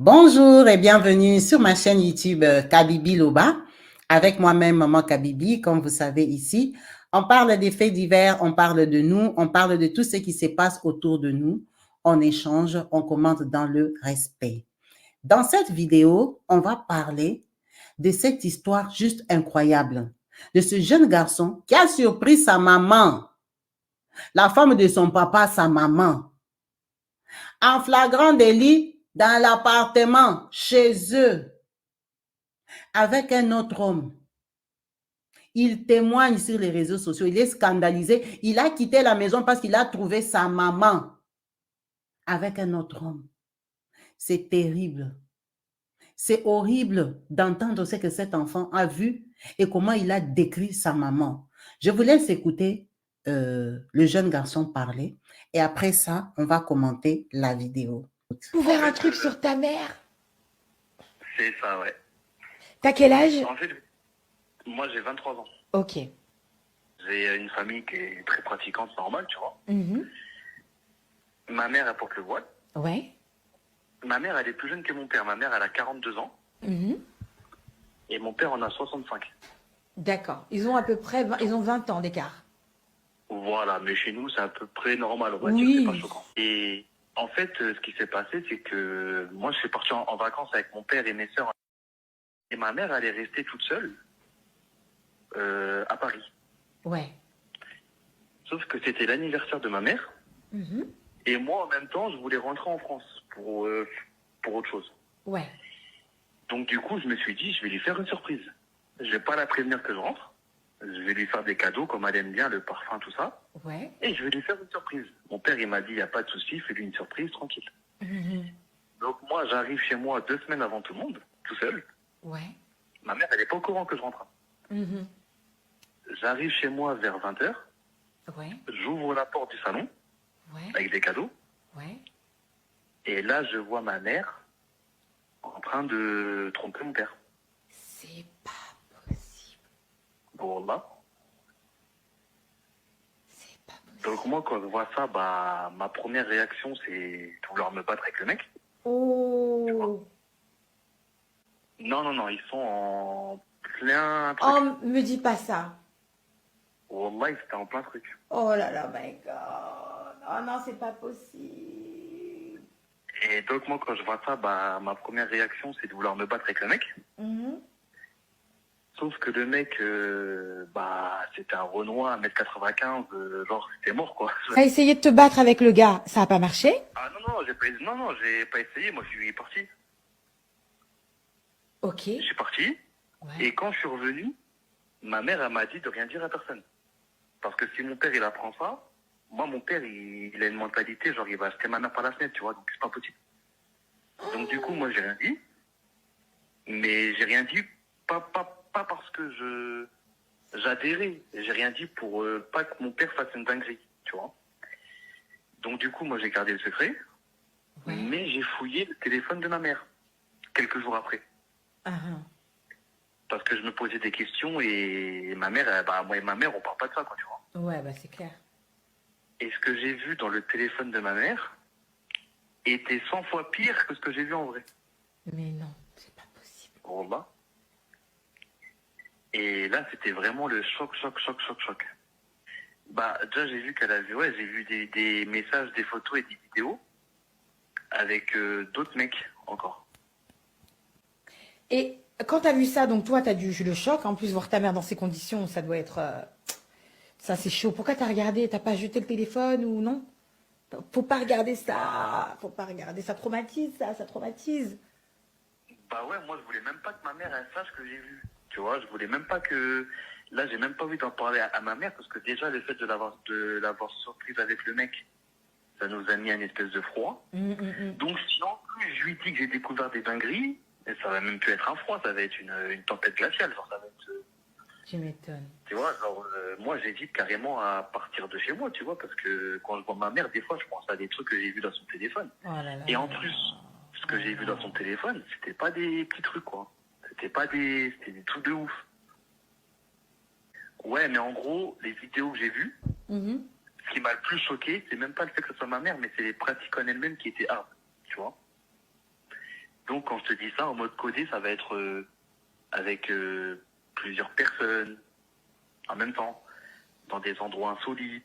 Bonjour et bienvenue sur ma chaîne YouTube Kabibi Loba. Avec moi-même, Maman Kabibi, comme vous savez ici. On parle des faits divers, on parle de nous, on parle de tout ce qui se passe autour de nous. On échange, on commente dans le respect. Dans cette vidéo, on va parler de cette histoire juste incroyable. De ce jeune garçon qui a surpris sa maman, la femme de son papa, sa maman, en flagrant délit dans l'appartement, chez eux, avec un autre homme. Il témoigne sur les réseaux sociaux, il est scandalisé. Il a quitté la maison parce qu'il a trouvé sa maman avec un autre homme. C'est terrible. C'est horrible d'entendre ce que cet enfant a vu et comment il a décrit sa maman. Je vous laisse écouter le jeune garçon parler et après ça, on va commenter la vidéo. Ouvert un truc sur ta mère. C'est ça, ouais. T'as quel âge? En fait, moi j'ai 23 ans. Ok. J'ai une famille qui est très pratiquante, normale, tu vois. Mhm. Ma mère, elle porte le voile. Ouais. Ma mère, elle est plus jeune que mon père. Ma mère, elle a 42 ans. Mhm. Et mon père en a 65. D'accord. Ils ont à peu près ils ont 20 ans d'écart. Voilà, mais chez nous, c'est à peu près normal, on va dire, Oui. c'est pas choquant. Et en fait, ce qui s'est passé, c'est que moi, je suis parti en vacances avec mon père et mes sœurs. Et ma mère, elle est restée toute seule à Paris. Ouais. Sauf que c'était l'anniversaire de ma mère. Mhm. Et moi, en même temps, je voulais rentrer en France pour autre chose. Ouais. Donc du coup, je me suis dit, je vais lui faire une surprise. Je vais pas la prévenir que je rentre. Je vais lui faire des cadeaux, comme elle aime bien, le parfum, tout ça. Ouais. Et je vais lui faire une surprise. Mon père, il m'a dit, il n'y a pas de souci, fais-lui une surprise, tranquille. Mhm. Donc moi, j'arrive chez moi 2 semaines avant tout le monde, tout seul. Ouais. Ma mère, elle n'est pas au courant que je rentre. Mhm. J'arrive chez moi vers 20h. Ouais. J'ouvre la porte du salon, Ouais. avec des cadeaux. Ouais. Et là, je vois ma mère en train de tromper mon père. C'est pas possible. Voilà. C'est pas possible. Donc moi, quand je vois ça, bah, ma première réaction, c'est de vouloir me battre avec le mec. Oh. Non, non, non, ils sont en plein truc. Oh, me dis pas ça. Wallah, c'était en plein truc. Oh là là, my God. Oh non, c'est pas possible. Et donc moi, quand je vois ça, bah, ma première réaction, c'est de vouloir me battre avec le mec. Mhm. Sauf que le mec, bah, c'était un Renoir, 1m95, genre, c'était mort, quoi. T'as essayé de te battre avec le gars, ça a pas marché? Ah non, non, j'ai pas essayé, moi, je suis parti. Ok. Je suis parti, Ouais. et quand je suis revenu, ma mère, elle m'a dit de rien dire à personne. Parce que si mon père, il apprend ça, moi, mon père, il a une mentalité, genre, il va acheter ma mère par la fenêtre, tu vois, donc c'est pas possible. Donc, du coup, moi, j'ai rien dit. Mais j'ai rien dit, pas parce que j'adhérais. J'ai rien dit pour pas que mon père fasse une dinguerie, tu vois. Donc, du coup, moi, j'ai gardé le secret. Ouais. Mais j'ai fouillé le téléphone de ma mère, quelques jours après. Ah, Parce que je me posais des questions et ma mère, bah, moi et ma mère, on parle pas de ça, quoi, tu vois. ouais, bah c'est clair. Et ce que j'ai vu dans le téléphone de ma mère était 100 fois pire que ce que j'ai vu en vrai. Mais non, c'est pas possible. Wallah. Et là, c'était vraiment le choc. Bah, déjà, j'ai vu qu'elle avait, ouais, j'ai vu des messages, des photos et des vidéos avec d'autres mecs encore. Et quand t'as vu ça, donc toi, t'as dû le choc. En plus, voir ta mère dans ces conditions, ça doit être. Ça, c'est chaud. Pourquoi t'as regardé? T'as pas jeté le téléphone ou non? Faut pas regarder ça. Faut pas regarder. Ça traumatise, ça traumatise. Bah ouais, moi, je voulais même pas que ma mère, elle sache que j'ai vu. Tu vois, je voulais même pas que... Là, j'ai même pas envie d'en parler à ma mère parce que déjà, le fait de l'avoir surprise avec le mec, ça nous a mis un espèce de froid. Donc, si en plus, je lui dis que j'ai découvert des dingueries, et ça va même plus être un froid, ça va être une tempête glaciale. Genre, ça va être... Tu m'étonnes. Tu vois, genre, moi, j'hésite carrément à partir de chez moi, tu vois, parce que quand je vois ma mère, des fois, je pense à des trucs que j'ai vus dans son téléphone. Oh là là. Et en plus, ce que j'ai vu dans son téléphone, c'était pas des petits trucs, quoi. C'était des trucs de ouf. Ouais, mais en gros, les vidéos que j'ai vues, Mhm. ce qui m'a le plus choqué, c'est même pas le fait que ce soit ma mère, mais c'est les pratiques en elles-mêmes qui étaient hard, tu vois. Donc, quand je te dis ça, en mode codé, ça va être avec plusieurs personnes en même temps, dans des endroits insolites,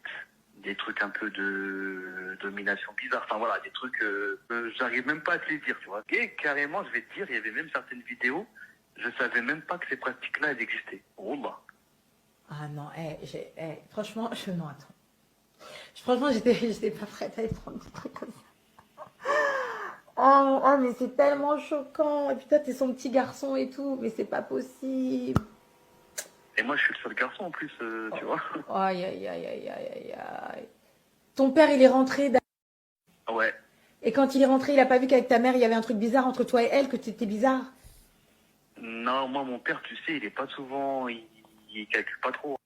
des trucs un peu de domination bizarre. Enfin voilà, des trucs, j'arrive même pas à te les dire, tu vois. Et carrément, je vais te dire, il y avait même certaines vidéos, je savais même pas que ces pratiques-là, elles existaient. Wallah. Ah non, franchement, non, attends. Franchement, j'étais pas prête à aller prendre des trucs comme ça. Oh, mais c'est tellement choquant. Et puis toi, t'es son petit garçon et tout, mais c'est pas possible. Et moi, je suis le seul garçon en plus, tu vois. Aïe, aïe, aïe, aïe, aïe, aïe. Ton père, il est rentré. Ouais. Et quand il est rentré, il a pas vu qu'avec ta mère, il y avait un truc bizarre entre toi et elle, que t'étais bizarre? Non, moi, mon père, tu sais, il est pas souvent, il calcule pas trop.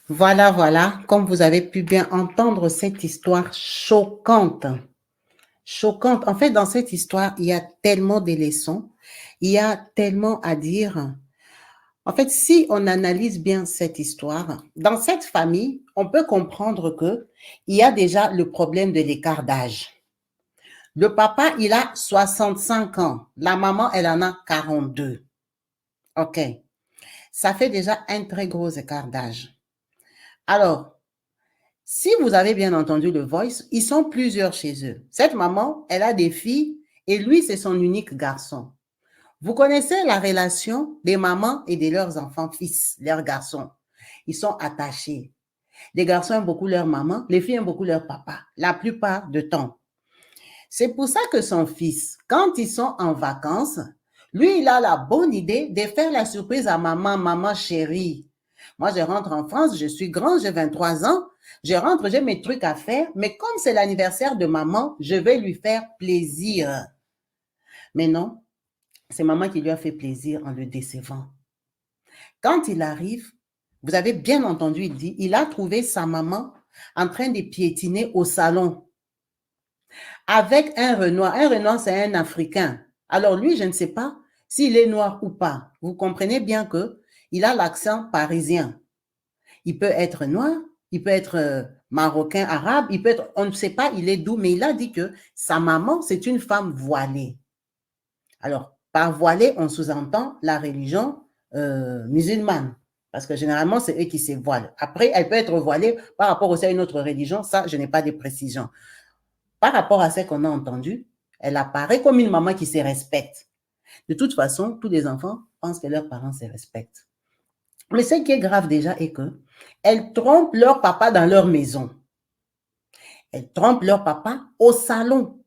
Voilà, voilà, comme vous avez pu bien entendre cette histoire choquante. Choquante. En fait, dans cette histoire, il y a tellement de leçons, il y a tellement à dire. En fait, si on analyse bien cette histoire, dans cette famille, on peut comprendre que il y a déjà le problème de l'écart d'âge. Le papa, il a 65 ans. La maman, elle en a 42. OK. Ça fait déjà un très gros écart d'âge. Alors, si vous avez bien entendu le voice, ils sont plusieurs chez eux. Cette maman, elle a des filles et lui, c'est son unique garçon. Vous connaissez la relation des mamans et de leurs enfants fils, leurs garçons. Ils sont attachés. Les garçons aiment beaucoup leur maman, les filles aiment beaucoup leur papa, la plupart du temps. C'est pour ça que son fils, quand ils sont en vacances, lui, il a la bonne idée de faire la surprise à maman, maman chérie. Moi, je rentre en France, je suis grand, j'ai 23 ans, je rentre, j'ai mes trucs à faire, mais comme c'est l'anniversaire de maman, je vais lui faire plaisir. Mais non, c'est maman qui lui a fait plaisir en le décevant. Quand il arrive, vous avez bien entendu, il dit, il a trouvé sa maman en train de piétiner au salon avec un Renoir. Un Renoir, c'est un Africain. Alors lui, je ne sais pas s'il est noir ou pas. Vous comprenez bien que il a l'accent parisien. Il peut être noir, il peut être marocain, arabe, il peut être, on ne sait pas, il est d'où, mais il a dit que sa maman, c'est une femme voilée. Alors, par voilée, on sous-entend la religion musulmane. Parce que généralement, c'est eux qui se voilent. Après, elle peut être voilée par rapport aussi à une autre religion. Ça, je n'ai pas de précision. Par rapport à ce qu'on a entendu, elle apparaît comme une maman qui se respecte. De toute façon, tous les enfants pensent que leurs parents se respectent. Mais ce qui est grave déjà est que elles trompent leur papa dans leur maison. Elles trompent leur papa au salon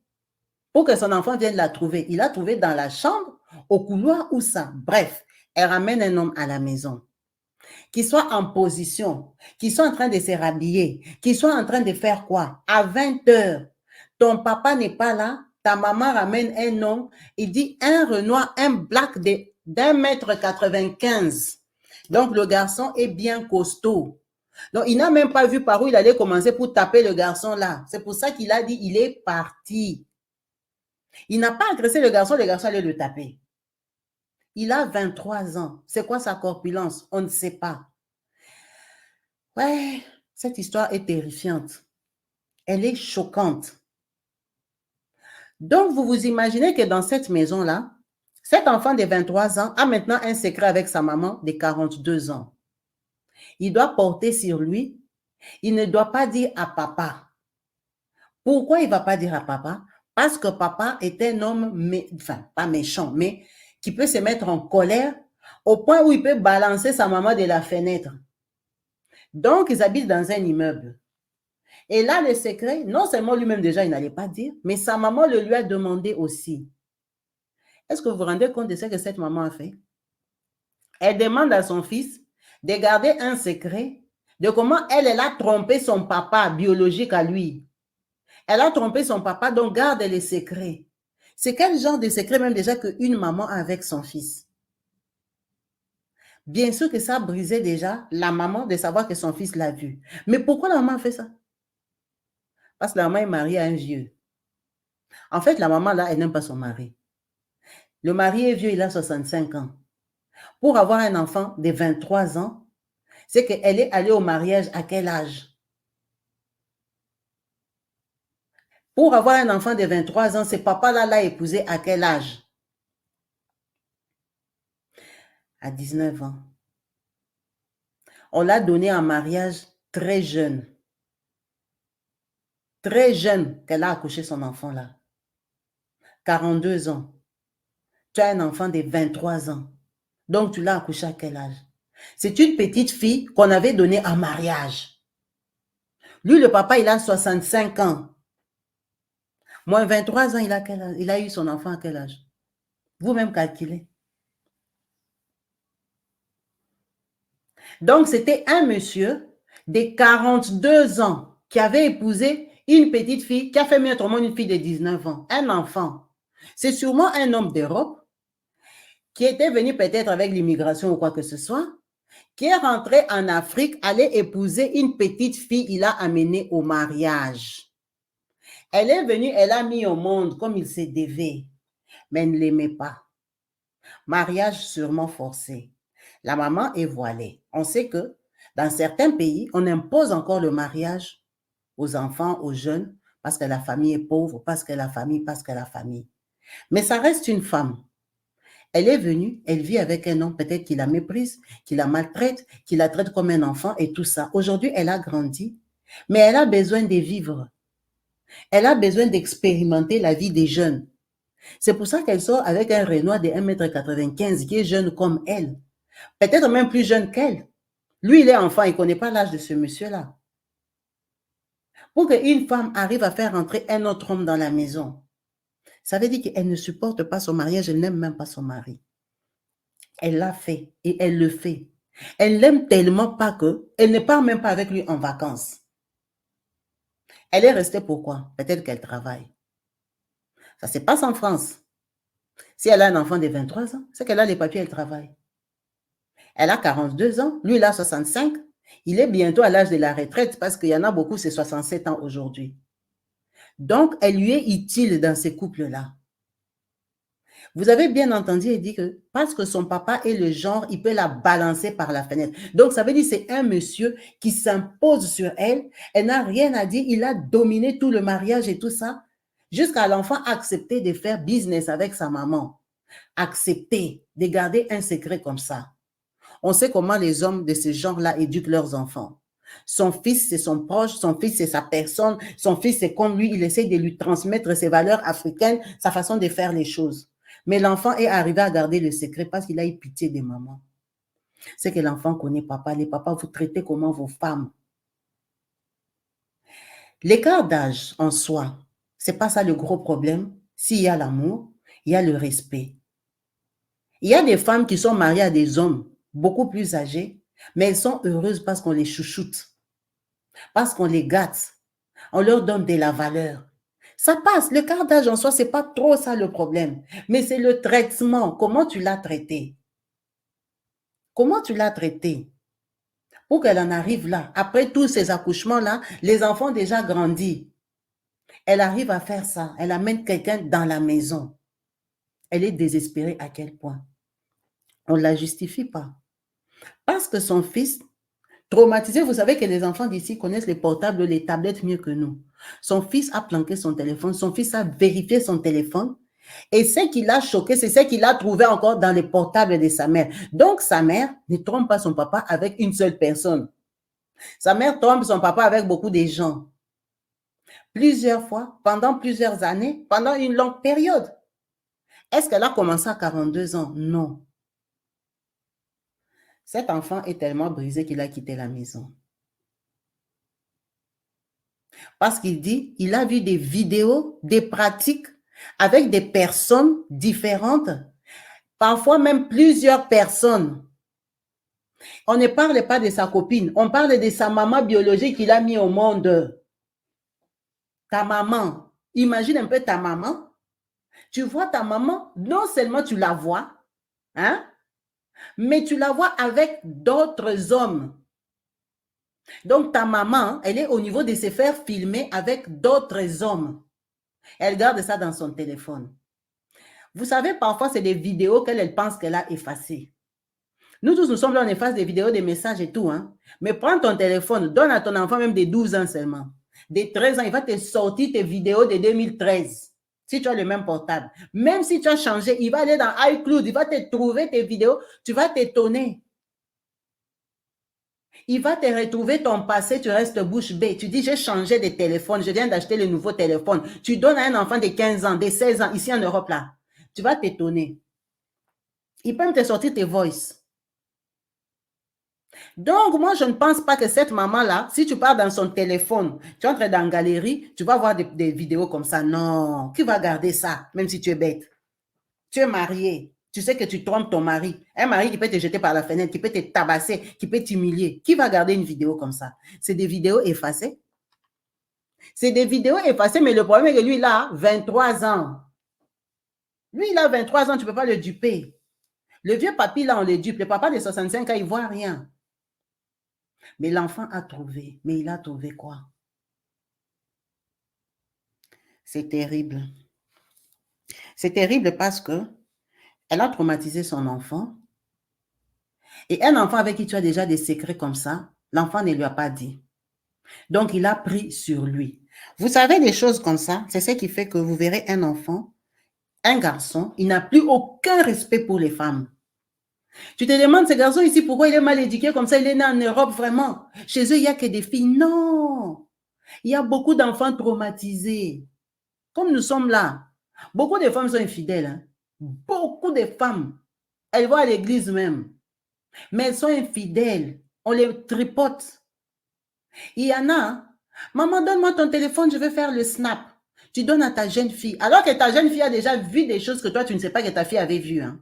pour que son enfant vienne la trouver. Il l'a trouvé dans la chambre, au couloir ou ça. Bref, elle ramène un homme à la maison qui soit en position, qui soit en train de se rhabiller, qui soit en train de faire quoi? À 20 heures, ton papa n'est pas là, ta maman ramène un homme, il dit un Renoir, un black d'1,95 m. Donc, le garçon est bien costaud. Donc, il n'a même pas vu par où il allait commencer pour taper le garçon là. C'est pour ça qu'il a dit, il est parti. Il n'a pas agressé le garçon allait le taper. Il a 23 ans. C'est quoi sa corpulence? On ne sait pas. Ouais, cette histoire est terrifiante. Elle est choquante. Donc, vous vous imaginez que dans cette maison-là, cet enfant de 23 ans a maintenant un secret avec sa maman de 42 ans. Il doit porter sur lui. Il ne doit pas dire à papa. Pourquoi il ne va pas dire à papa? Parce que papa est un homme, enfin, pas méchant, mais qui peut se mettre en colère au point où il peut balancer sa maman de la fenêtre. Donc, ils habitent dans un immeuble. Et là, le secret, non seulement lui-même déjà, il n'allait pas dire, mais sa maman le lui a demandé aussi. Est-ce que vous vous rendez compte de ce que cette maman a fait? Elle demande à son fils de garder un secret de comment elle a trompé son papa biologique à lui. Elle a trompé son papa, donc garde les secrets. C'est quel genre de secret même déjà qu'une maman a avec son fils? Bien sûr que ça brisait déjà la maman de savoir que son fils l'a vu. Mais pourquoi la maman a fait ça? Parce que la maman est mariée à un vieux. En fait, la maman là, elle n'aime pas son mari. Le mari est vieux, il a 65 ans. Pour avoir un enfant de 23 ans, c'est qu'elle est allée au mariage à quel âge? Pour avoir un enfant de 23 ans, ce papa-là l'a épousé à quel âge? à 19 ans. On l'a donné en mariage très jeune. Très jeune qu'elle a accouché son enfant là. 42 ans. Tu as un enfant de 23 ans. Donc, tu l'as accouché à quel âge? C'est une petite fille qu'on avait donnée en mariage. Lui, le papa, il a 65 ans. Moins 23 ans, il a quel âge? Il a eu son enfant à quel âge? Vous-même calculez. Donc, c'était un monsieur de 42 ans qui avait épousé une petite fille qui a fait mieux autrement une fille de 19 ans, un enfant. C'est sûrement un homme d'Europe qui était venu peut-être avec l'immigration ou quoi que ce soit, qui est rentré en Afrique, allait épouser une petite fille, il a amené au mariage. Elle est venue, elle a mis au monde comme il se devait, mais elle ne l'aimait pas. Mariage sûrement forcé. La maman est voilée. On sait que dans certains pays, on impose encore le mariage aux enfants, aux jeunes, parce que la famille est pauvre, parce que la famille. Mais ça reste une femme. Elle est venue, elle vit avec un homme, peut-être qu'il la méprise, qu'il la maltraite, qu'il la traite comme un enfant et tout ça. Aujourd'hui, elle a grandi, mais elle a besoin de vivre. Elle a besoin d'expérimenter la vie des jeunes. C'est pour ça qu'elle sort avec un Renoir de 1,95 m qui est jeune comme elle. Peut-être même plus jeune qu'elle. Lui, il est enfant, il ne connaît pas l'âge de ce monsieur-là. Pour qu'une femme arrive à faire entrer un autre homme dans la maison, ça veut dire qu'elle ne supporte pas son mariage, elle n'aime même pas son mari. Elle l'a fait et elle le fait. Elle l'aime tellement pas qu'elle ne part même pas avec lui en vacances. Elle est restée pourquoi? Peut-être qu'elle travaille. Ça se passe en France. Si elle a un enfant de 23 ans, c'est qu'elle a les papiers, elle travaille. Elle a 42 ans, lui il a 65. Il est bientôt à l'âge de la retraite parce qu'il y en a beaucoup, c'est 67 ans aujourd'hui. Donc, elle lui est utile dans ces couples-là. Vous avez bien entendu, il dit que parce que son papa est le genre, il peut la balancer par la fenêtre. Donc, ça veut dire que c'est un monsieur qui s'impose sur elle. Elle n'a rien à dire. Il a dominé tout le mariage et tout ça. Jusqu'à l'enfant accepter de faire business avec sa maman. Accepter de garder un secret comme ça. On sait comment les hommes de ce genre-là éduquent leurs enfants. Son fils, c'est son proche, son fils, c'est sa personne, son fils, c'est comme lui, il essaie de lui transmettre ses valeurs africaines, sa façon de faire les choses. Mais l'enfant est arrivé à garder le secret parce qu'il a eu pitié des mamans. C'est que l'enfant connaît papa. Les papas, vous traitez comment vos femmes? L'écart d'âge en soi, c'est pas ça le gros problème. S'il y a l'amour, il y a le respect. Il y a des femmes qui sont mariées à des hommes beaucoup plus âgés, mais elles sont heureuses parce qu'on les chouchoute, parce qu'on les gâte, on leur donne de la valeur. Ça passe, le quart d'âge en soi, c'est pas trop ça le problème, mais c'est le traitement, comment tu l'as traité. Comment tu l'as traité pour qu'elle en arrive là. Après tous ces accouchements-là, les enfants déjà grandis. Elle arrive à faire ça, elle amène quelqu'un dans la maison. Elle est désespérée à quel point? On ne la justifie pas. Parce que son fils, traumatisé, vous savez que les enfants d'ici connaissent les portables, les tablettes mieux que nous. Son fils a planqué son téléphone, son fils a vérifié son téléphone et ce qui l'a choqué, c'est ce qu'il a trouvé encore dans les portables de sa mère. Donc, sa mère ne trompe pas son papa avec une seule personne. Sa mère trompe son papa avec beaucoup de gens. Plusieurs fois, pendant plusieurs années, pendant une longue période. Est-ce qu'elle a commencé à 42 ans? Non. Cet enfant est tellement brisé qu'il a quitté la maison. Parce qu'il dit, il a vu des vidéos, des pratiques avec des personnes différentes, parfois même plusieurs personnes. On ne parle pas de sa copine, on parle de sa maman biologique qu'il a mis au monde. Ta maman, imagine un peu ta maman. Tu vois ta maman, non seulement tu la vois, hein, mais tu la vois avec d'autres hommes. Donc, ta maman, elle est au niveau de se faire filmer avec d'autres hommes. Elle garde ça dans son téléphone. Vous savez, parfois, c'est des vidéos qu'elle pense qu'elle a effacées. Nous tous, nous sommes là, on efface des vidéos, des messages et tout. Hein? Mais prends ton téléphone, donne à ton enfant même des 12 ans seulement. Des 13 ans, il va te sortir tes vidéos de 2013. Si tu as le même portable, même si tu as changé, il va aller dans iCloud, il va te trouver tes vidéos, tu vas t'étonner. Il va te retrouver ton passé, tu restes bouche bée. Tu dis, j'ai changé de téléphone, je viens d'acheter le nouveau téléphone. Tu donnes à un enfant de 15 ans, de 16 ans, ici en Europe, là. Tu vas t'étonner. Il peut même te sortir tes voices. Donc, moi, je ne pense pas que cette maman-là, si tu pars dans son téléphone, tu entres dans la galerie, tu vas voir des vidéos comme ça. Non, qui va garder ça, même si tu es bête? Tu es marié. Tu sais que tu trompes ton mari. Un mari qui peut te jeter par la fenêtre, qui peut te tabasser, qui peut t'humilier. Qui va garder une vidéo comme ça? C'est des vidéos effacées. C'est des vidéos effacées, mais le problème est que lui, il a 23 ans. Lui, il a 23 ans, tu ne peux pas le duper. Le vieux papy, là, on le dupe. Le papa de 65 ans, il ne voit rien. Mais l'enfant a trouvé. Mais il a trouvé quoi? C'est terrible. C'est terrible parce que elle a traumatisé son enfant. Et un enfant avec qui tu as déjà des secrets comme ça, l'enfant ne lui a pas dit. Donc, il a pris sur lui. Vous savez, des choses comme ça, c'est ce qui fait que vous verrez un enfant, un garçon, il n'a plus aucun respect pour les femmes. Tu te demandes, ce garçon ici, pourquoi il est mal éduqué comme ça? Il est né en Europe, vraiment. Chez eux, il n'y a que des filles. Non! Il y a beaucoup d'enfants traumatisés. Comme nous sommes là, beaucoup de femmes sont infidèles. Hein? Beaucoup de femmes. Elles vont à l'église même. Mais elles sont infidèles. On les tripote. Il y en a. Maman, donne-moi ton téléphone, je vais faire le snap. Tu donnes à ta jeune fille. Alors que ta jeune fille a déjà vu des choses que toi, tu ne sais pas que ta fille avait vues. Hein?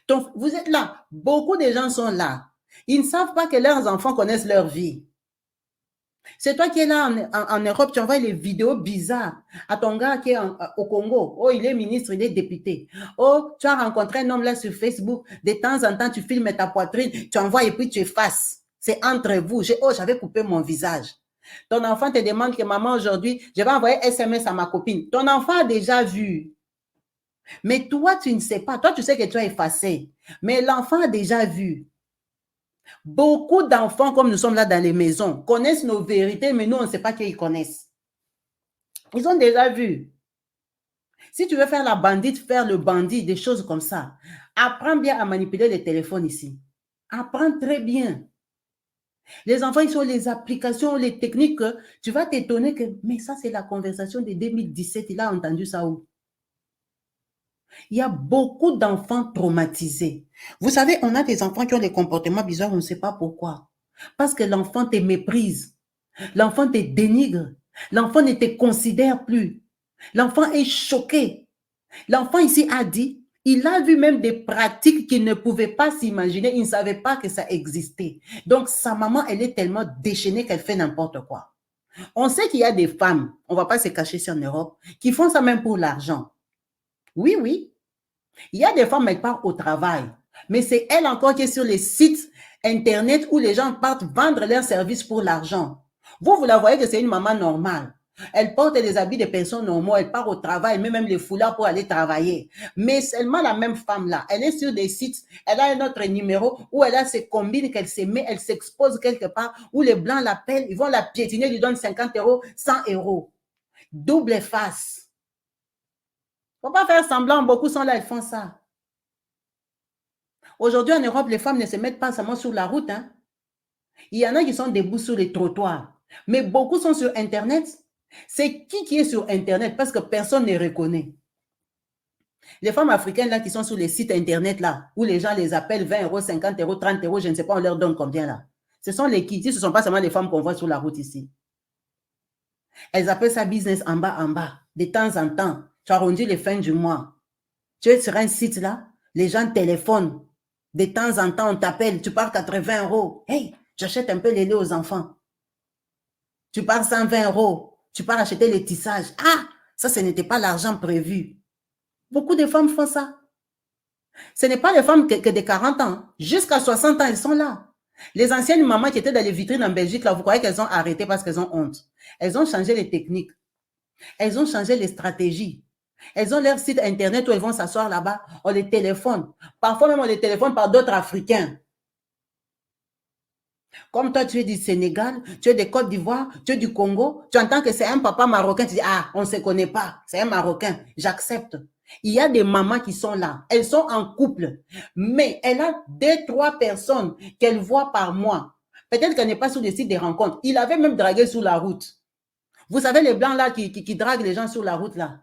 Donc, vous êtes là. Beaucoup de gens sont là. Ils ne savent pas que leurs enfants connaissent leur vie. C'est toi qui es là en Europe, tu envoies les vidéos bizarres à ton gars qui est au Congo. Oh, il est ministre, il est député. Oh, tu as rencontré un homme là sur Facebook. De temps en temps, tu filmes ta poitrine, tu envoies et puis tu effaces. C'est entre vous. Oh, j'avais coupé mon visage. Ton enfant te demande que maman, aujourd'hui, je vais envoyer SMS à ma copine. Ton enfant a déjà vu. Mais toi, tu ne sais pas. Toi, tu sais que tu as effacé. Mais l'enfant a déjà vu. Beaucoup d'enfants, comme nous sommes là dans les maisons, connaissent nos vérités, mais nous, on ne sait pas qu'ils connaissent. Ils ont déjà vu. Si tu veux faire la bandite, faire le bandit, des choses comme ça, apprends bien à manipuler les téléphones ici. Apprends très bien. Les enfants, ils ont les applications, les techniques. Tu vas t'étonner que, mais ça, c'est la conversation de 2017. Il a entendu ça où? Il y a beaucoup d'enfants traumatisés. Vous savez, on a des enfants qui ont des comportements bizarres, on ne sait pas pourquoi. Parce que l'enfant te méprise. L'enfant te dénigre. L'enfant ne te considère plus. L'enfant est choqué. L'enfant ici a dit, il a vu même des pratiques qu'il ne pouvait pas s'imaginer. Il ne savait pas que ça existait. Donc, sa maman, elle est tellement déchaînée qu'elle fait n'importe quoi. On sait qu'il y a des femmes, on ne va pas se cacher ici en Europe, qui font ça même pour l'argent. Oui, oui. Il y a des femmes qui partent au travail, mais c'est elle encore qui est sur les sites Internet où les gens partent vendre leurs services pour l'argent. Vous la voyez que c'est une maman normale. Elle porte des habits de personnes normaux, elle part au travail, met même les foulards pour aller travailler. Mais seulement la même femme-là, elle est sur des sites, elle a un autre numéro où elle a ses combines qu'elle se met, elle s'expose quelque part, où les blancs l'appellent, ils vont la piétiner, lui donnent 50 €, 100 €. Double face. Il ne faut pas faire semblant, beaucoup sont là, elles font ça. Aujourd'hui, en Europe, les femmes ne se mettent pas seulement sur la route. Hein. Il y en a qui sont debout sur les trottoirs. Mais beaucoup sont sur Internet. C'est qui est sur Internet? Parce que personne ne reconnaît. Les femmes africaines là qui sont sur les sites Internet là, où les gens les appellent 20 €, 50 €, 30 €, je ne sais pas, on leur donne combien là. Ce sont les qui? Ce ne sont pas seulement les femmes qu'on voit sur la route ici. Elles appellent ça business en bas. De temps en temps, tu arrondis les fins du mois. Tu es sur un site là, les gens téléphonent. De temps en temps, on t'appelle, tu pars 80 €. Hey, j'achète un peu les laits aux enfants. Tu pars 120 €. Tu pars acheter les tissages. Ah, ça, ce n'était pas l'argent prévu. Beaucoup de femmes font ça. Ce n'est pas les femmes que de 40 ans. Jusqu'à 60 ans, elles sont là. Les anciennes mamans qui étaient dans les vitrines en Belgique, là, vous croyez qu'elles ont arrêté parce qu'elles ont honte. Elles ont changé les techniques. Elles ont changé les stratégies. Elles ont leur site Internet où elles vont s'asseoir là-bas. On les téléphone. Parfois même, on les téléphone par d'autres Africains. Comme toi, tu es du Sénégal, tu es de Côte d'Ivoire, tu es du Congo, tu entends que c'est un papa marocain, tu dis, ah, on ne se connaît pas, c'est un Marocain, j'accepte. Il y a des mamans qui sont là, elles sont en couple, mais elle a 2, 3 personnes qu'elle voit par mois. Peut-être qu'elle n'est pas sur des sites de rencontres. Il avait même dragué sur la route. Vous savez, les blancs là qui draguent les gens sur la route là.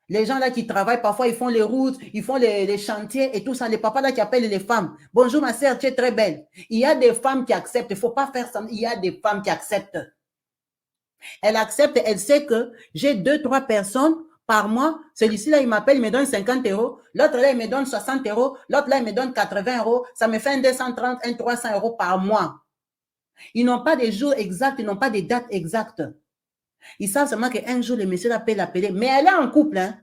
Les gens là qui travaillent, parfois ils font les routes, ils font les chantiers et tout ça. Les papas là qui appellent les femmes. Bonjour ma sœur, tu es très belle. Il y a des femmes qui acceptent. Il ne faut pas faire ça. Il y a des femmes qui acceptent. Elle accepte, elle sait que j'ai 2, 3 personnes par mois. Celui-ci là, il m'appelle, il me donne 50 euros. L'autre là, il me donne 60 euros. L'autre là, il me donne 80 euros. Ça me fait un 230, un 300 euros par mois. Ils n'ont pas des jours exacts, ils n'ont pas des dates exactes. Ils savent seulement qu'un jour, le monsieur là peut l'appeler. Mais elle est en couple, hein.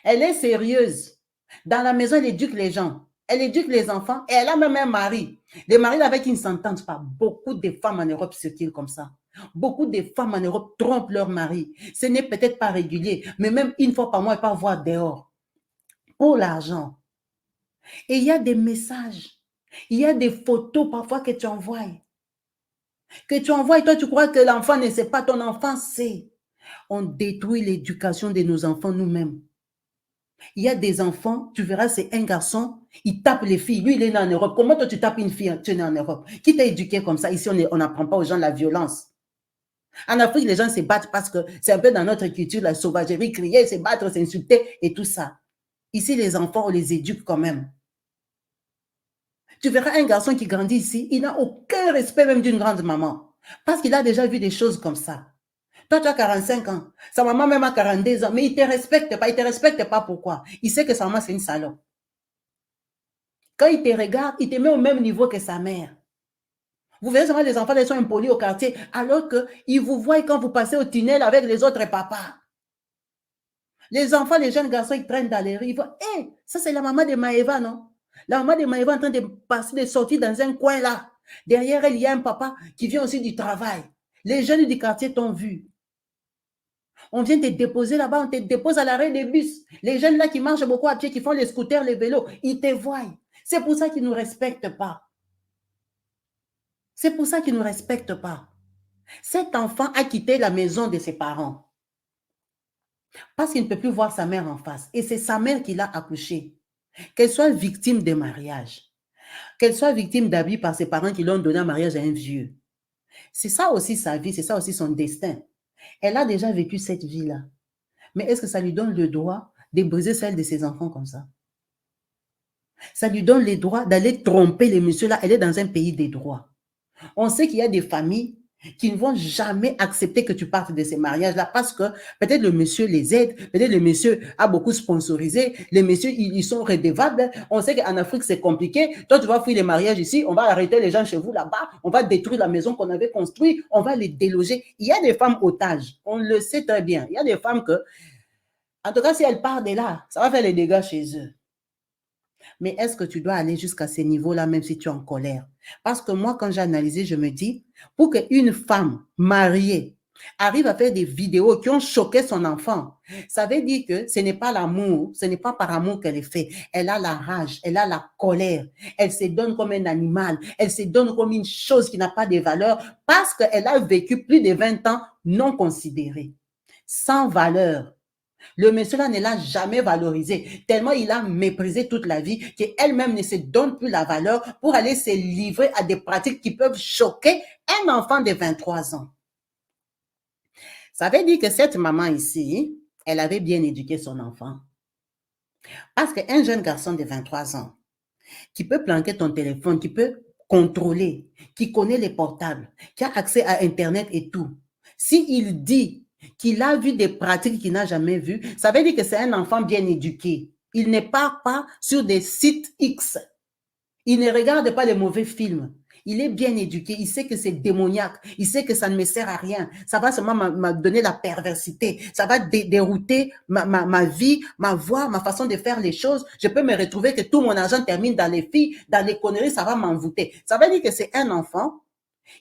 Elle est sérieuse. Dans la maison, elle éduque les gens. Elle éduque les enfants et elle a même un mari. Les maris avec qui ils ne s'entendent pas. Beaucoup de femmes en Europe circulent comme ça. Beaucoup de femmes en Europe trompent leur mari. Ce n'est peut-être pas régulier, mais même une fois par mois, elles peuvent voir dehors. Pour l'argent. Et il y a des messages. Il y a des photos parfois que tu envoies. Que tu envoies et toi, tu crois que l'enfant ne sait pas. Ton enfant sait. On détruit l'éducation de nos enfants nous-mêmes. Il y a des enfants, tu verras, c'est un garçon, il tape les filles. Lui, il est né en Europe. Comment toi, tu tapes une fille, tu es né en Europe? Qui t'a éduqué comme ça? Ici, on n'apprend pas aux gens la violence. En Afrique, les gens se battent parce que c'est un peu dans notre culture, la sauvagerie, crier, se battre, s'insulter et tout ça. Ici, les enfants, on les éduque quand même. Tu verras un garçon qui grandit ici, il n'a aucun respect même d'une grande maman. Parce qu'il a déjà vu des choses comme ça. Toi, tu as 45 ans. Sa maman même a 42 ans. Mais il ne te respecte pas. Il ne te respecte pas pourquoi? Il sait que sa maman, c'est une salope. Quand il te regarde, il te met au même niveau que sa mère. Vous verrez souvent les enfants, ils sont impolis au quartier, alors qu'ils vous voient quand vous passez au tunnel avec les autres papas. Les enfants, les jeunes garçons, ils traînent dans les rues. Ils voient, hé, ça c'est la maman de Maëva, non? La maman de Maëva est en train de passer, de sortir dans un coin là. Derrière elle, il y a un papa qui vient aussi du travail. Les jeunes du quartier t'ont vu. On vient te déposer là-bas, on te dépose à l'arrêt des bus. Les jeunes là qui marchent beaucoup à pied, qui font les scooters, les vélos, ils te voient. C'est pour ça qu'ils ne nous respectent pas. C'est pour ça qu'ils ne nous respectent pas. Cet enfant a quitté la maison de ses parents parce qu'il ne peut plus voir sa mère en face. Et c'est sa mère qui l'a accouché. Qu'elle soit victime de mariage, qu'elle soit victime d'abus par ses parents qui l'ont donné en mariage à un vieux. C'est ça aussi sa vie, c'est ça aussi son destin. Elle a déjà vécu cette vie-là. Mais est-ce que ça lui donne le droit de briser celle de ses enfants comme ça? Ça lui donne le droit d'aller tromper les messieurs-là. Elle est dans un pays des droits. On sait qu'il y a des familles qui ne vont jamais accepter que tu partes de ces mariages-là parce que peut-être le monsieur les aide, peut-être le monsieur a beaucoup sponsorisé, les messieurs, ils sont redevables. On sait qu'en Afrique, c'est compliqué. Toi, tu vas fuir les mariages ici, on va arrêter les gens chez vous là-bas, on va détruire la maison qu'on avait construite, on va les déloger. Il y a des femmes otages, on le sait très bien. Il y a des femmes que, en tout cas, si elles partent de là, ça va faire les dégâts chez eux. Mais est-ce que tu dois aller jusqu'à ces niveaux-là, même si tu es en colère? Parce que moi, quand j'ai analysé, je me dis, pour qu'une femme mariée arrive à faire des vidéos qui ont choqué son enfant, ça veut dire que ce n'est pas l'amour, ce n'est pas par amour qu'elle est faite. Elle a la rage, elle a la colère, elle se donne comme un animal, elle se donne comme une chose qui n'a pas de valeur parce qu'elle a vécu plus de 20 ans non considérée, sans valeur. Le monsieur-là ne l'a jamais valorisé, tellement il a méprisé toute la vie qu'elle-même ne se donne plus la valeur pour aller se livrer à des pratiques qui peuvent choquer un enfant de 23 ans. Ça veut dire que cette maman ici, elle avait bien éduqué son enfant. Parce qu'un jeune garçon de 23 ans, qui peut planquer ton téléphone, qui peut contrôler, qui connaît les portables, qui a accès à Internet et tout, s'il dit qu'il a vu des pratiques qu'il n'a jamais vues, ça veut dire que c'est un enfant bien éduqué. Il ne part pas sur des sites X. Il ne regarde pas les mauvais films. Il est bien éduqué. Il sait que c'est démoniaque. Il sait que ça ne me sert à rien. Ça va seulement me donner la perversité. Ça va dérouter ma vie, ma voix, ma façon de faire les choses. Je peux me retrouver que tout mon argent termine dans les filles, dans les conneries. Ça va m'envoûter. Ça veut dire que c'est un enfant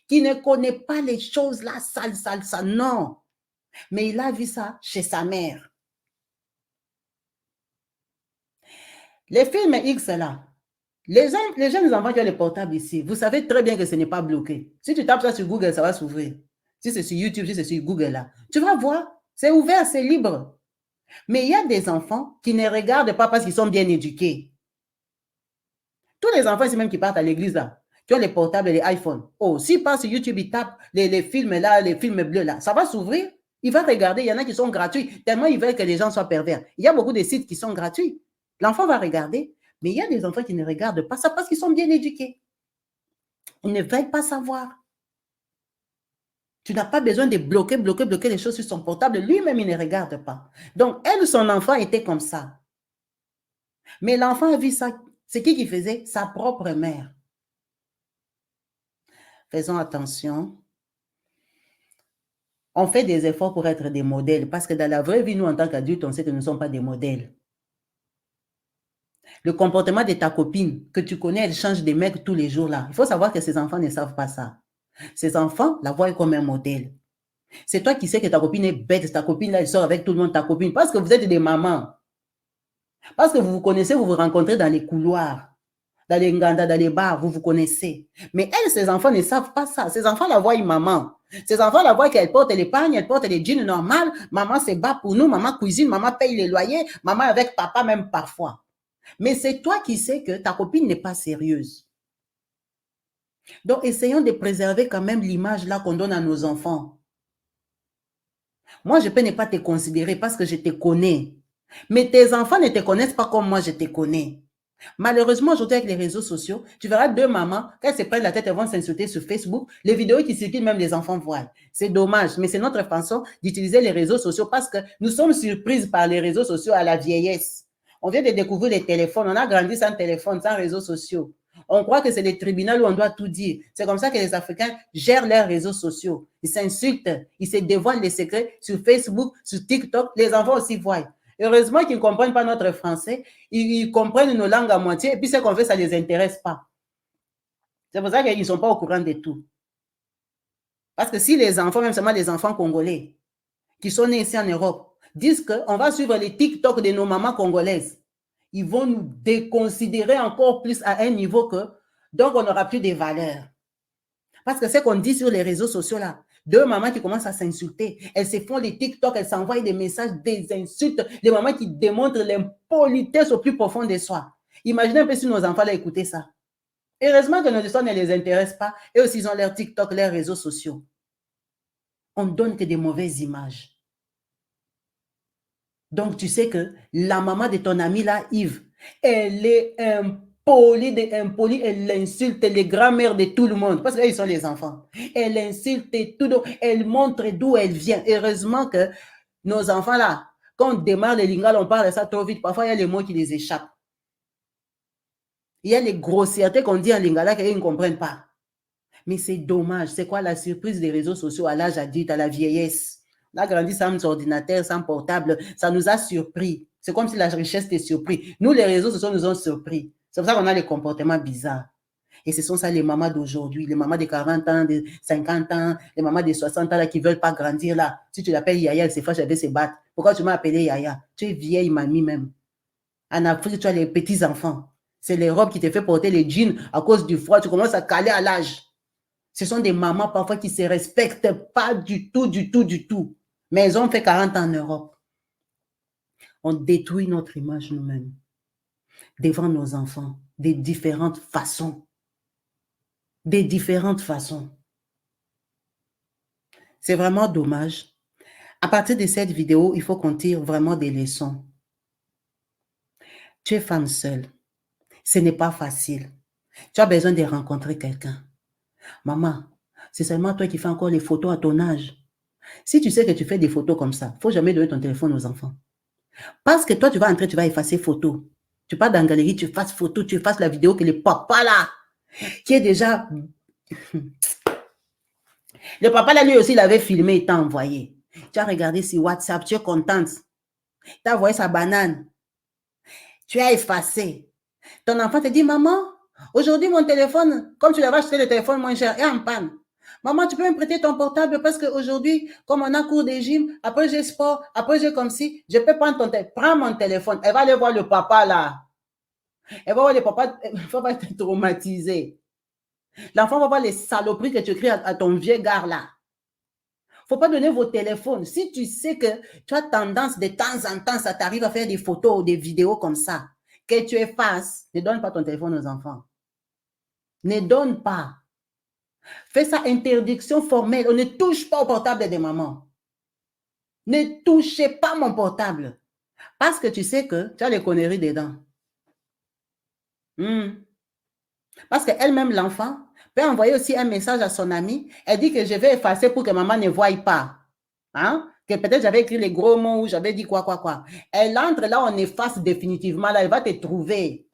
qui ne connaît pas les choses là, sales. Non. Mais il a vu ça chez sa mère. Les films X là, Les jeunes enfants qui ont les portables ici, vous savez très bien que ce n'est pas bloqué. Si tu tapes ça sur Google, ça va s'ouvrir. Si c'est sur YouTube, si c'est sur Google, là, tu vas voir. C'est ouvert, c'est libre. Mais il y a des enfants qui ne regardent pas parce qu'ils sont bien éduqués. Tous les enfants ici même qui partent à l'église, là, qui ont les portables et les iPhones. Oh, s'ils passent sur YouTube, ils tapent les films là, les films bleus là, ça va s'ouvrir. Il va regarder, il y en a qui sont gratuits, tellement ils veulent que les gens soient pervers. Il y a beaucoup de sites qui sont gratuits. L'enfant va regarder, mais il y a des enfants qui ne regardent pas ça parce qu'ils sont bien éduqués. Ils ne veulent pas savoir. Tu n'as pas besoin de bloquer les choses sur son portable. Lui-même, il ne regarde pas. Donc, elle, son enfant était comme ça. Mais l'enfant a vu ça. C'est qui faisait? Sa propre mère. Faisons attention. On fait des efforts pour être des modèles parce que dans la vraie vie, nous, en tant qu'adultes, on sait que nous ne sommes pas des modèles. Le comportement de ta copine que tu connais, elle change de mec tous les jours là. Il faut savoir que ces enfants ne savent pas ça. Ces enfants la voient comme un modèle. C'est toi qui sais que ta copine est bête, ta copine là, elle sort avec tout le monde, ta copine, parce que vous êtes des mamans. Parce que vous vous connaissez, vous vous rencontrez dans les couloirs, dans les nganda, dans les bars, vous vous connaissez. Mais elles, ces enfants ne savent pas ça. Ces enfants la voient maman. Ces enfants la voient qu'elle porte l'épargne, elle porte les jeans normales. Maman se bat pour nous, maman cuisine, maman paye les loyers, maman avec papa même parfois. Mais c'est toi qui sais que ta copine n'est pas sérieuse. Donc, essayons de préserver quand même l'image là qu'on donne à nos enfants. Moi, je peux ne pas te considérer parce que je te connais. Mais tes enfants ne te connaissent pas comme moi, je te connais. Malheureusement, aujourd'hui, avec les réseaux sociaux, tu verras deux mamans, quand elles se prennent la tête, elles vont s'insulter sur Facebook. Les vidéos qui circulent, même les enfants voient. C'est dommage, mais c'est notre façon d'utiliser les réseaux sociaux parce que nous sommes surprises par les réseaux sociaux à la vieillesse. On vient de découvrir les téléphones. On a grandi sans téléphone, sans réseaux sociaux. On croit que c'est les tribunaux où on doit tout dire. C'est comme ça que les Africains gèrent leurs réseaux sociaux. Ils s'insultent, ils se dévoilent les secrets sur Facebook, sur TikTok. Les enfants aussi voient. Heureusement qu'ils ne comprennent pas notre français. Ils comprennent nos langues à moitié. Et puis, ce qu'on fait, ça ne les intéresse pas. C'est pour ça qu'ils ne sont pas au courant de tout. Parce que si les enfants, même seulement les enfants congolais, qui sont nés ici en Europe, disent qu'on va suivre les TikTok de nos mamans congolaises, ils vont nous déconsidérer encore plus à un niveau que, donc on n'aura plus de valeurs. Parce que ce qu'on dit sur les réseaux sociaux là, deux mamans qui commencent à s'insulter, elles se font les TikTok, elles s'envoient des messages, des insultes, des mamans qui démontrent l'impolitesse au plus profond de soi. Imaginez un peu si nos enfants là écoutaient ça. Heureusement que nos histoires ne les intéressent pas, et aussi ils ont leurs TikTok, leurs réseaux sociaux. On ne donne que des mauvaises images. Donc, tu sais que la maman de ton ami là, Yves, elle est impolie, elle insulte les grands-mères de tout le monde, parce qu'ils sont les enfants. Elle insulte tout, elle montre d'où elle vient. Heureusement que nos enfants là, quand on démarre les lingala, on parle de ça trop vite, parfois il y a les mots qui les échappent. Il y a les grossièretés qu'on dit en lingala qu'ils ne comprennent pas. Mais c'est dommage. C'est quoi la surprise des réseaux sociaux à l'âge adulte, à la vieillesse? On a grandi sans ordinateur, sans portable. Ça nous a surpris. C'est comme si la richesse t'est surpris. Nous, les réseaux sociaux nous ont surpris. C'est pour ça qu'on a les comportements bizarres. Et ce sont ça les mamans d'aujourd'hui, les mamans de 40 ans, de 50 ans, les mamans de 60 ans là, qui ne veulent pas grandir là. Si tu l'appelles Yaya, elle se fâche, elle veut se battre. Pourquoi tu m'as appelé Yaya? Tu es vieille mamie même. En Afrique, tu as les petits-enfants. C'est les robes qui te fait porter les jeans à cause du froid. Tu commences à caler à l'âge. Ce sont des mamans parfois qui ne se respectent pas du tout. Mais elles ont fait 40 ans en Europe. On détruit notre image nous-mêmes devant nos enfants de différentes façons. De différentes façons. C'est vraiment dommage. À partir de cette vidéo, il faut qu'on tire vraiment des leçons. Tu es femme seule. Ce n'est pas facile. Tu as besoin de rencontrer quelqu'un. Maman, c'est seulement toi qui fais encore les photos à ton âge. Si tu sais que tu fais des photos comme ça, il ne faut jamais donner ton téléphone aux enfants. Parce que toi, tu vas entrer, tu vas effacer photos. Tu pars dans la galerie, tu fasses photo, tu fasses la vidéo que le papa là, qui est déjà... Le papa là, lui aussi, il avait filmé et t'a envoyé. Tu as regardé sur WhatsApp, tu es contente. Tu as envoyé sa banane. Tu as effacé. Ton enfant te dit, maman, aujourd'hui, mon téléphone, comme tu l'avais acheté le téléphone moins cher, est en panne. Maman, tu peux me prêter ton portable parce qu'aujourd'hui, comme on a cours de gym, après j'ai sport, après j'ai comme si, je peux prendre ton téléphone. Prends mon téléphone. Elle va aller voir le papa là. Elle va voir les papas, il ne faut pas être traumatisé. L'enfant va voir les saloperies que tu écris à ton vieux gars là. Il ne faut pas donner vos téléphones. Si tu sais que tu as tendance de temps en temps, ça t'arrive à faire des photos ou des vidéos comme ça, que tu effaces, ne donne pas ton téléphone aux enfants. Ne donne pas. Fais ça interdiction formelle. On ne touche pas au portable des mamans. Ne touchez pas mon portable. Parce que tu sais que tu as les conneries dedans. Parce qu'elle-même, l'enfant, peut envoyer aussi un message à son ami. Elle dit que je vais effacer pour que maman ne voie pas. Hein? Que peut-être j'avais écrit les gros mots ou j'avais dit quoi. Elle entre là, on efface définitivement. Là, elle va te trouver.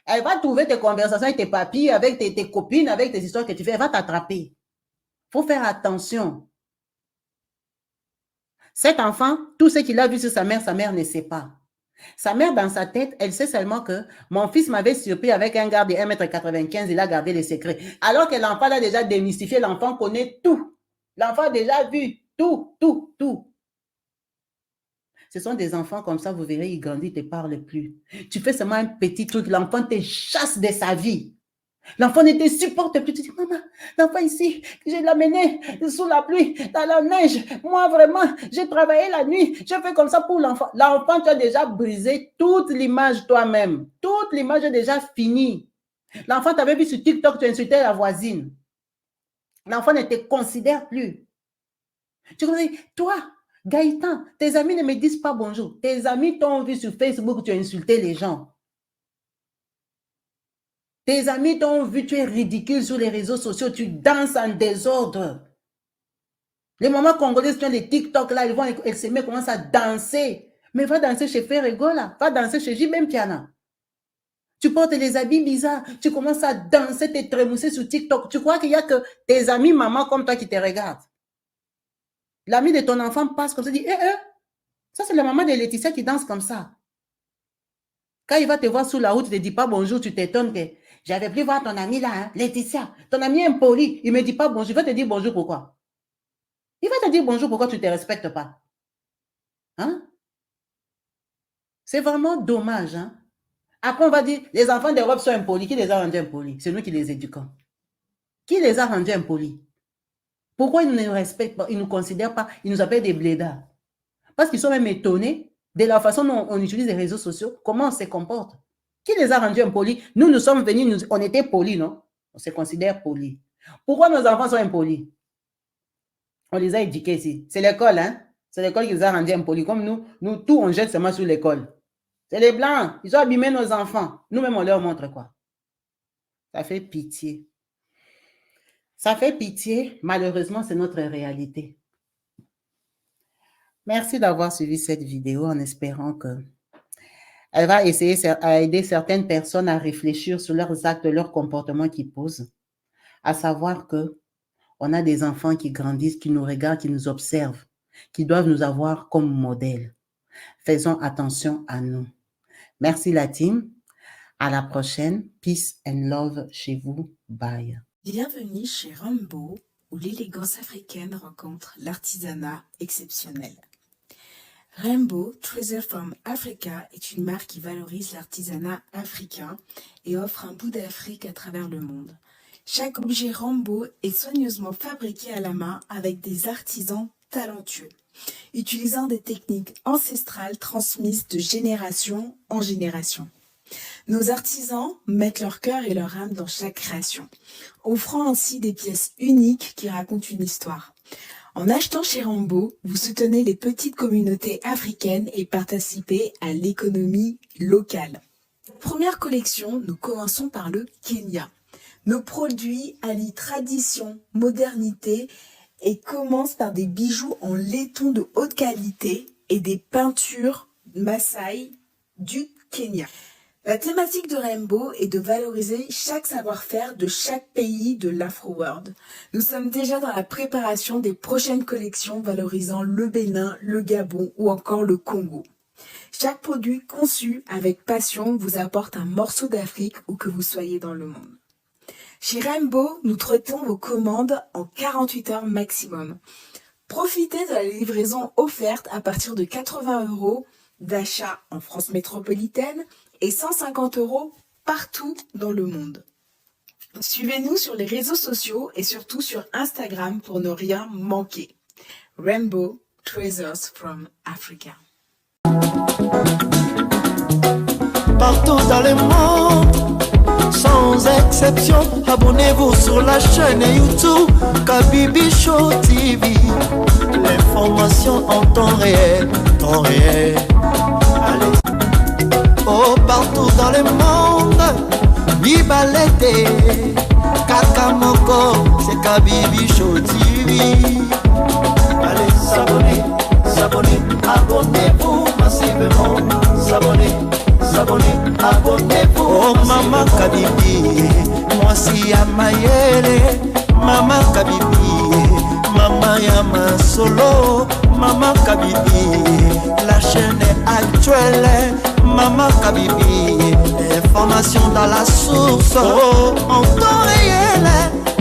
Elle va trouver tes conversations avec tes papiers, avec tes copines, avec tes histoires que tu fais. Elle va t'attraper. Il faut faire attention. Cet enfant, tout ce qu'il a vu sur sa mère ne sait pas. Sa mère, dans sa tête, elle sait seulement que mon fils m'avait surpris avec un gars de 1,95 m, il a gardé les secrets. Alors que l'enfant a déjà démystifié, l'enfant connaît tout. L'enfant a déjà vu tout. Ce sont des enfants comme ça, vous verrez, ils grandissent, ils ne te parlent plus. Tu fais seulement un petit truc, l'enfant te chasse de sa vie. L'enfant ne te supporte plus. Tu dis, maman, l'enfant ici, je l'ai amené sous la pluie, dans la neige. Moi, vraiment, j'ai travaillé la nuit. Je fais comme ça pour l'enfant. L'enfant, tu as déjà brisé toute l'image toi-même. Toute l'image est déjà finie. L'enfant t'avait vu sur TikTok, tu insultais la voisine. L'enfant ne te considère plus. Tu dis, toi, Gaëtan, tes amis ne me disent pas bonjour. Tes amis t'ont vu sur Facebook, tu as insulté les gens. Tes amis t'ont vu, tu es ridicule sur les réseaux sociaux, tu danses en désordre. Les mamans congolaises qui ont des TikTok là, elles se mettent, commencent à danser. Mais va danser chez Ferrego là, va danser chez Jibem Piana. Tu portes des habits bizarres, tu commences à danser, te trémousser sur TikTok. Tu crois qu'il n'y a que tes amis mamans comme toi qui te regardent. L'ami de ton enfant passe comme ça, dit, ça c'est la maman de Laetitia qui danse comme ça. Quand il va te voir sur la route, il ne te dit pas bonjour, tu t'étonnes que j'avais plus voir ton ami là, hein, Laetitia. Ton ami est impoli, il ne me dit pas bonjour. Il va te dire bonjour pourquoi? Il va te dire bonjour pourquoi tu ne te respectes pas. Hein? C'est vraiment dommage. Hein? Après, on va dire, les enfants d'Europe sont impolis. Qui les a rendus impolis? C'est nous qui les éduquons. Qui les a rendus impolis? Pourquoi ils ne nous respectent pas? Ils ne nous considèrent pas. Ils nous appellent des blédards. Parce qu'ils sont même étonnés de la façon dont on utilise les réseaux sociaux, comment on se comporte. Qui les a rendus impolis? Nous sommes venus, on était polis, non? On se considère polis. Pourquoi nos enfants sont impolis? On les a éduqués ici. C'est l'école, hein? C'est l'école qui les a rendus impolis. Comme nous, tout, on jette seulement sur l'école. C'est les Blancs. Ils ont abîmé nos enfants. Nous-mêmes, on leur montre quoi? Ça fait pitié. Ça fait pitié. Malheureusement, c'est notre réalité. Merci d'avoir suivi cette vidéo en espérant que elle va essayer à aider certaines personnes à réfléchir sur leurs actes, leurs comportements qu'ils posent. À savoir que on a des enfants qui grandissent, qui nous regardent, qui nous observent, qui doivent nous avoir comme modèle. Faisons attention à nous. Merci la team. À la prochaine. Peace and love chez vous. Bye. Bienvenue chez Rainbow, où l'élégance africaine rencontre l'artisanat exceptionnel. Rainbow, Treasure from Africa, est une marque qui valorise l'artisanat africain et offre un bout d'Afrique à travers le monde. Chaque objet Rainbow est soigneusement fabriqué à la main avec des artisans talentueux, utilisant des techniques ancestrales transmises de génération en génération. Nos artisans mettent leur cœur et leur âme dans chaque création, offrant ainsi des pièces uniques qui racontent une histoire. En achetant chez Rainbow, vous soutenez les petites communautés africaines et participez à l'économie locale. Première collection, nous commençons par le Kenya. Nos produits allient tradition, modernité et commencent par des bijoux en laiton de haute qualité et des peintures Maasai du Kenya. La thématique de Rainbow est de valoriser chaque savoir-faire de chaque pays de l'Afro-World. Nous sommes déjà dans la préparation des prochaines collections valorisant le Bénin, le Gabon ou encore le Congo. Chaque produit conçu avec passion vous apporte un morceau d'Afrique où que vous soyez dans le monde. Chez Rainbow, nous traitons vos commandes en 48 heures maximum. Profitez de la livraison offerte à partir de 80 € d'achat en France métropolitaine et 150 € partout dans le monde. Suivez-nous sur les réseaux sociaux et surtout sur Instagram pour ne rien manquer. Rainbow Treasures from Africa. Partout dans le monde, sans exception, abonnez-vous sur la chaîne YouTube Kabibi Show TV. L'information en temps réel, temps réel. Allez. Oh, partout dans le monde, Bibalete, Kakamoko, c'est Kabibi Show TV. Allez, s'abonner, s'abonner, abonnez-vous massivement, s'abonner. Abonnez-vous. Oh Maman Kabibi, moi si à Mayele, Maman Kabibi, Maman Yama Solo, Maman Kabibi, la chaîne est actuelle, Maman Kabibi, information dans la source, oh, en temps réel,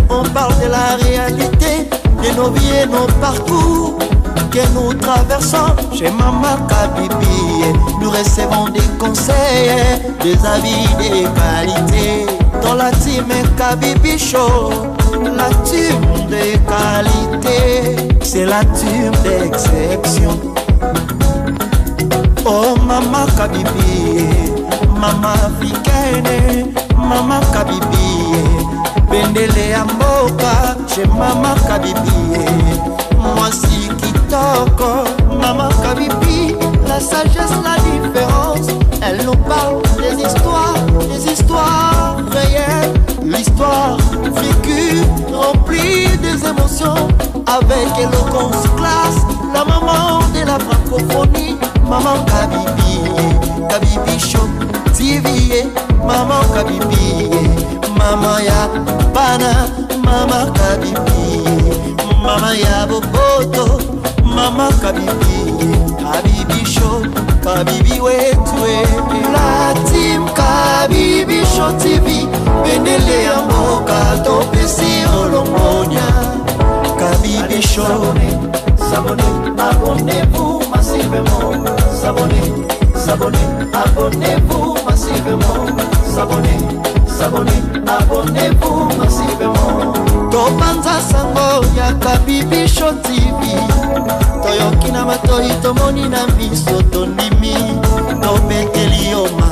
on parle de la réalité, de nos vies et nos parcours que nous traversons chez Maman Kabibi. Nous recevons des conseils, des avis, des qualités. Dans la team Kabibi Show, la team de qualité, c'est la team d'exception. Oh Maman Kabibi, Maman africaine, Maman Kabibi, Bendele Amboka chez Maman Kabibi. Moi si Kitoko, Maman Kabibi, la sagesse, la différence. Elle nous parle des histoires réelles, l'histoire vécue, remplie des émotions, avec éloquence, classe, la maman de la francophonie, Maman Kabibi, Kabibi Show TV, Maman Kabibi, Maman ya Bana, Maman Kabibi, Maman ya Boboto, Maman Kabibi, Kabibi Show, Kabibi wetwe, la team Kabibi Show TV, Benele ya Mboka, Topesi Olongonia, Kabibi Show. S'abonnez, abonnez-vous massivement, s'abonnez, abonnez-vous massivement, s'abonnez, abonnez-vous massivement. Topanza sango ya Kabibi Show TV, toyoki na matoi tomoni na miso tondimi, tobeteli yoma